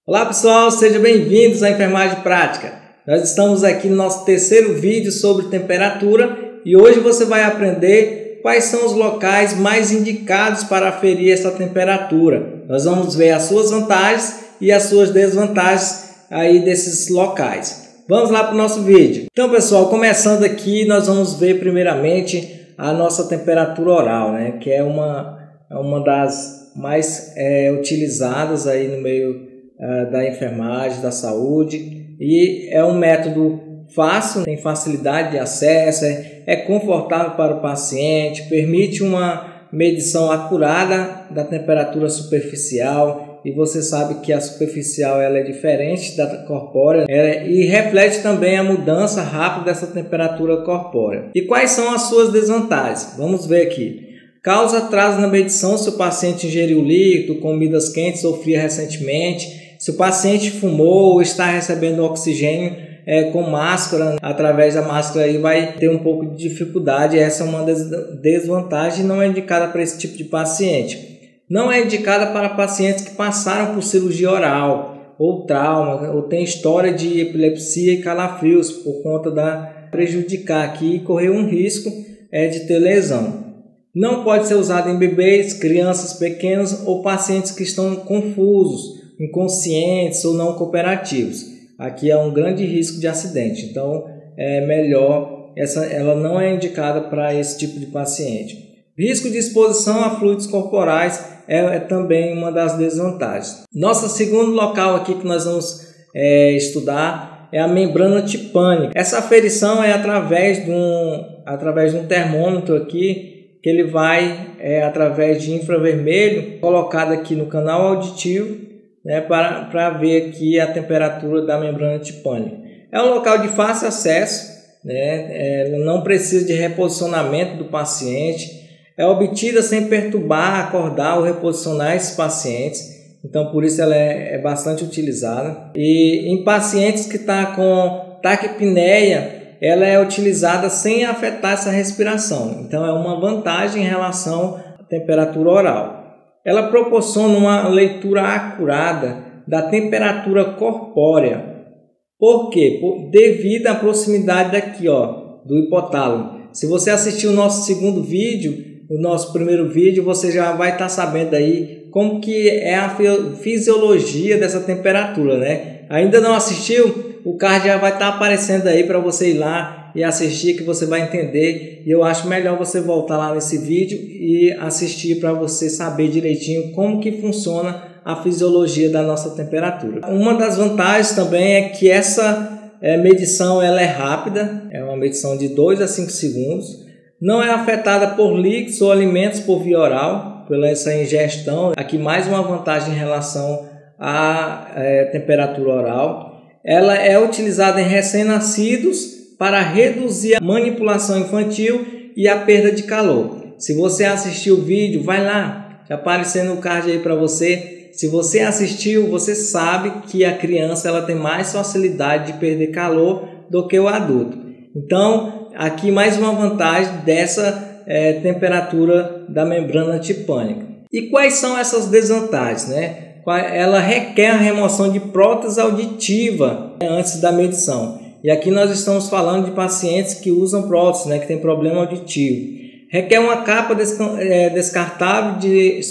Olá pessoal, sejam bem-vindos à Enfermagem Prática. Nós estamos aqui no nosso terceiro vídeo sobre temperatura e hoje você vai aprender quais são os locais mais indicados para aferir essa temperatura. Nós vamos ver as suas vantagens e as suas desvantagens aí desses locais. Vamos lá para o nosso vídeo. Então pessoal, começando aqui, nós vamos ver primeiramente a nossa temperatura oral, né? Que é uma das mais utilizadas aí no meio da enfermagem, da saúde, e é um método fácil, tem facilidade de acesso, é confortável para o paciente, permite uma medição acurada da temperatura superficial, e você sabe que a superficial ela é diferente da corpórea e reflete também a mudança rápida dessa temperatura corpórea. E quais são as suas desvantagens? Vamos ver aqui. Causa atraso na medição se o paciente ingeriu líquido, comidas quentes ou frias recentemente, se o paciente fumou ou está recebendo oxigênio com máscara, através da máscara aí vai ter um pouco de dificuldade. Essa é uma desvantagem, não é indicada para esse tipo de paciente. Não é indicada para pacientes que passaram por cirurgia oral ou trauma, ou tem história de epilepsia e calafrios por conta da prejudicar aqui e correr um risco de ter lesão. Não pode ser usado em bebês, crianças pequenas ou pacientes que estão confusos, inconscientes ou não cooperativos. Aqui é um grande risco de acidente, então é melhor, ela não é indicada para esse tipo de paciente. Risco de exposição a fluidos corporais é também uma das desvantagens. Nosso segundo local aqui que nós vamos estudar é a membrana tipânica. Essa aferição é através de um termômetro aqui, que ele vai, através de infravermelho, colocado aqui no canal auditivo, né, para ver aqui a temperatura da membrana tipânica. É um local de fácil acesso, né, não precisa de reposicionamento do paciente, é obtida sem perturbar, acordar ou reposicionar esses pacientes, então por isso ela é bastante utilizada. E em pacientes que estão com taquipneia, ela é utilizada sem afetar essa respiração, então é uma vantagem em relação à temperatura oral. Ela proporciona uma leitura acurada da temperatura corpórea. Por quê? Devido à proximidade daqui, do hipotálamo. Se você assistiu o nosso segundo vídeo, o nosso primeiro vídeo, você já vai estar sabendo aí como que é a fisiologia dessa temperatura, né? Ainda não assistiu? O card já vai estar aparecendo aí para você ir lá e assistir, que você vai entender. E eu acho melhor você voltar lá nesse vídeo e assistir para você saber direitinho como que funciona a fisiologia da nossa temperatura. Uma das vantagens também é que essa medição ela é rápida, é uma medição de 2 a 5 segundos. Não é afetada por líquidos ou alimentos por via oral, pela essa ingestão. Aqui mais uma vantagem em relação à temperatura oral. Ela é utilizada em recém-nascidos para reduzir a manipulação infantil e a perda de calor. Se você assistiu o vídeo, vai lá, já aparecendo o card aí para você. Se você assistiu, você sabe que a criança ela tem mais facilidade de perder calor do que o adulto. Então, aqui mais uma vantagem dessa temperatura da membrana tipânica. E quais são essas desvantagens, né? Ela requer a remoção de prótese auditiva antes da medição. E aqui nós estamos falando de pacientes que usam prótese, né, que tem problema auditivo. Requer uma capa descartável de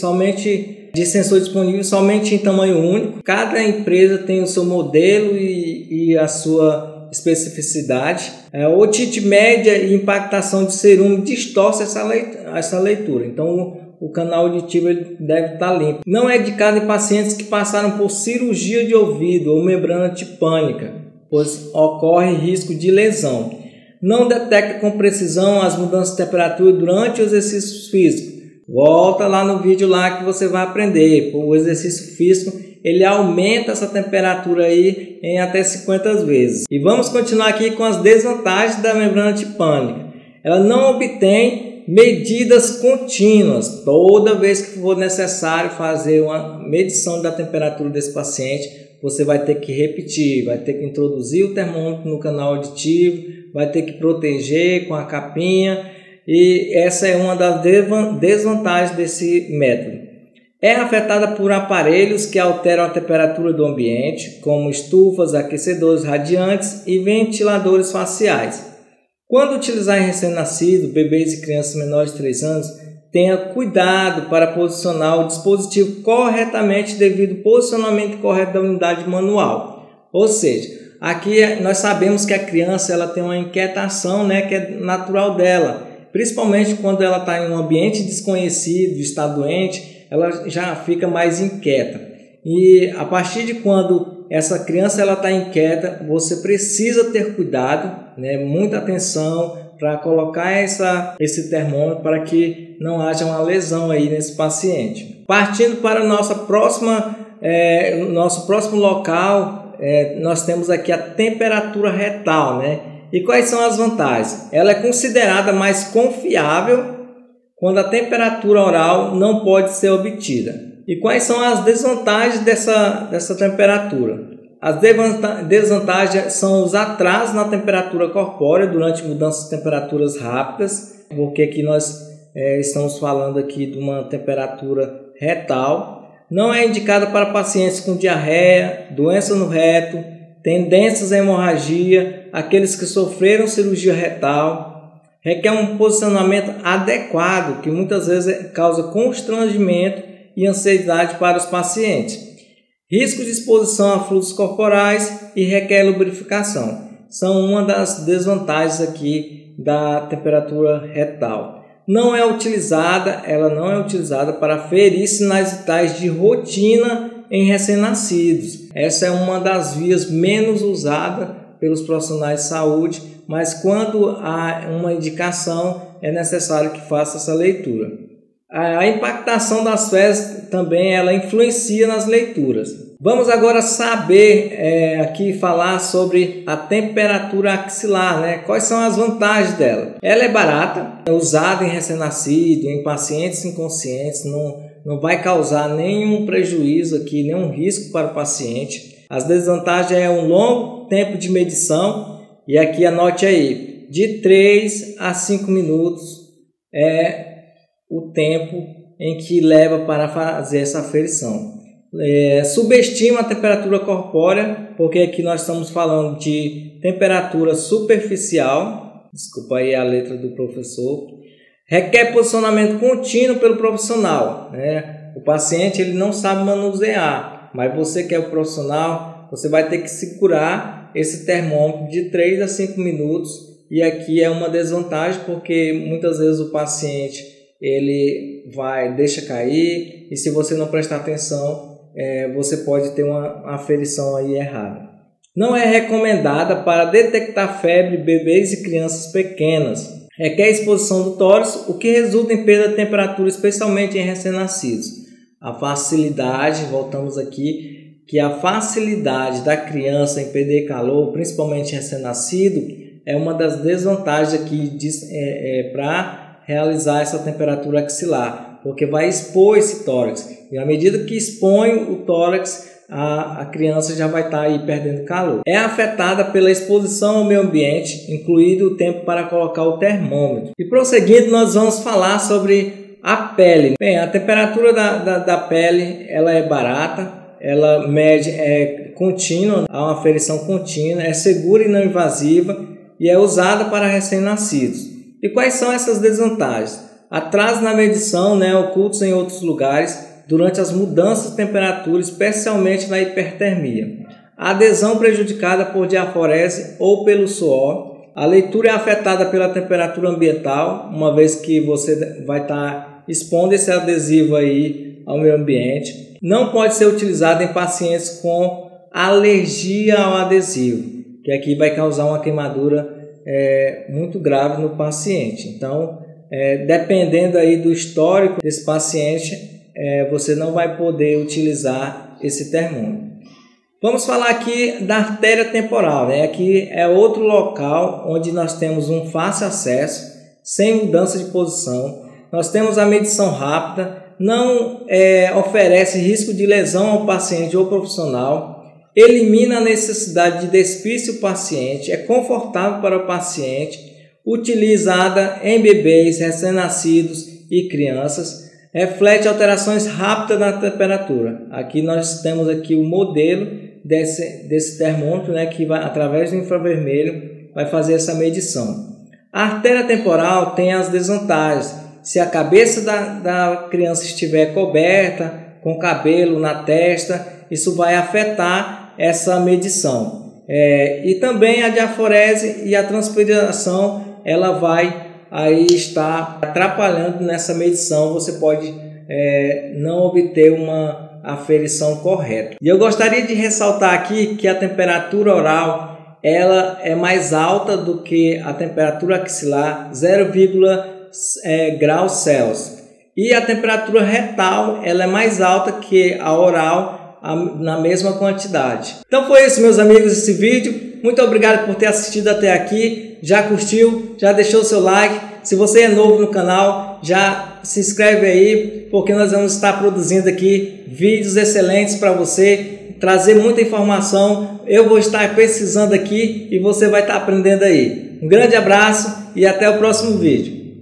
sensor disponível somente em tamanho único. Cada empresa tem o seu modelo e a sua especificidade. Otite média e impactação de cerume distorce essa leitura. Então o canal auditivo ele deve estar limpo. Não é indicado em pacientes que passaram por cirurgia de ouvido ou membrana tipânica, pois ocorre risco de lesão. Não detecta com precisão as mudanças de temperatura durante o exercício físico. Volta lá no vídeo lá que você vai aprender. O exercício físico ele aumenta essa temperatura aí em até 50 vezes. E vamos continuar aqui com as desvantagens da membrana tipânica. Ela não obtém medidas contínuas. Toda vez que for necessário fazer uma medição da temperatura desse paciente, você vai ter que repetir, vai ter que introduzir o termômetro no canal auditivo, vai ter que proteger com a capinha, e essa é uma das desvantagens desse método. É afetada por aparelhos que alteram a temperatura do ambiente, como estufas, aquecedores radiantes e ventiladores faciais. Quando utilizar em recém-nascido, bebês e crianças menores de 3 anos, tenha cuidado para posicionar o dispositivo corretamente devido ao posicionamento correto da unidade manual. Ou seja, aqui nós sabemos que a criança ela tem uma inquietação, que é natural dela, principalmente quando ela está em um ambiente desconhecido, está doente, ela já fica mais inquieta. E a partir de quando essa criança está inquieta, você precisa ter cuidado, muita atenção para colocar esse termômetro para que não haja uma lesão aí nesse paciente. Partindo para nosso próximo local, nós temos aqui a temperatura retal, E quais são as vantagens? Ela é considerada mais confiável quando a temperatura oral não pode ser obtida. E quais são as desvantagens dessa temperatura? As desvantagens são os atrasos na temperatura corpórea durante mudanças de temperaturas rápidas, porque aqui nós estamos falando aqui de uma temperatura retal. Não é indicada para pacientes com diarreia, doença no reto, tendências à hemorragia, aqueles que sofreram cirurgia retal. Requer um posicionamento adequado, que muitas vezes causa constrangimento e ansiedade para os pacientes. Risco de exposição a fluidos corporais e requer lubrificação. São uma das desvantagens aqui da temperatura retal. Ela não é utilizada para ferir sinais vitais de rotina em recém-nascidos. Essa é uma das vias menos usadas pelos profissionais de saúde, mas quando há uma indicação é necessário que faça essa leitura. A impactação das fezes também ela influencia nas leituras. Vamos agora saber aqui falar sobre a temperatura axilar, Quais são as vantagens dela? Ela é barata, é usada em recém-nascido, em pacientes inconscientes, não vai causar nenhum prejuízo aqui, nenhum risco para o paciente. As desvantagens é um longo tempo de medição, e aqui anote aí, de 3 a 5 minutos é o tempo em que leva para fazer essa aferição. Subestima a temperatura corpórea, porque aqui nós estamos falando de temperatura superficial, desculpa aí a letra do professor. Requer posicionamento contínuo pelo profissional, O paciente ele não sabe manusear, mas você que é o profissional, você vai ter que segurar esse termômetro de 3 a 5 minutos, e aqui é uma desvantagem porque muitas vezes o paciente ele deixa cair, e se você não prestar atenção, você pode ter uma aferição aí errada. Não é recomendada para detectar febre em bebês e crianças pequenas. Requer exposição do tórax, o que resulta em perda de temperatura, especialmente em recém-nascidos. A facilidade, voltamos aqui, que a facilidade da criança em perder calor, principalmente recém-nascido, é uma das desvantagens aqui para realizar essa temperatura axilar, porque vai expor esse tórax, e à medida que expõe o tórax, a criança já vai estar aí perdendo calor. É afetada pela exposição ao meio ambiente, incluído o tempo para colocar o termômetro. E prosseguindo, nós vamos falar sobre a pele. Bem, a temperatura da pele ela é barata, ela mede contínua, há uma aferição contínua, é segura e não invasiva e é usada para recém-nascidos. E quais são essas desvantagens? Atraso na medição, ocultos em outros lugares durante as mudanças de temperatura, especialmente na hipertermia. A adesão prejudicada por diaforese ou pelo suor. A leitura é afetada pela temperatura ambiental, uma vez que você vai estar expondo esse adesivo aí ao meio ambiente. Não pode ser utilizado em pacientes com alergia ao adesivo, que aqui vai causar uma queimadura muito grave no paciente. Então, dependendo aí do histórico desse paciente, você não vai poder utilizar esse termômetro. Vamos falar aqui da artéria temporal, Aqui é outro local onde nós temos um fácil acesso, sem mudança de posição. Nós temos a medição rápida, não oferece risco de lesão ao paciente ou profissional, elimina a necessidade de despir-se o paciente, é confortável para o paciente, utilizada em bebês, recém-nascidos e crianças. reflete alterações rápidas na temperatura. Aqui nós temos aqui o modelo desse termômetro, né, que vai através do infravermelho vai fazer essa medição. A artéria temporal tem as desvantagens. Se a cabeça da criança estiver coberta com cabelo na testa, isso vai afetar essa medição. E também a diaforese e a transpiração, ela vai aí estar atrapalhando nessa medição. Você pode não obter uma aferição correta. E eu gostaria de ressaltar aqui que a temperatura oral ela é mais alta do que a temperatura axilar, 0,1 graus Celsius. E a temperatura retal ela é mais alta que a oral na mesma quantidade. Então foi isso, meus amigos, esse vídeo. Muito obrigado por ter assistido até aqui. Já curtiu? Já deixou o seu like? Se você é novo no canal, já se inscreve aí, porque nós vamos estar produzindo aqui vídeos excelentes para você, trazer muita informação. Eu vou estar pesquisando aqui e você vai estar aprendendo aí. Um grande abraço e até o próximo vídeo.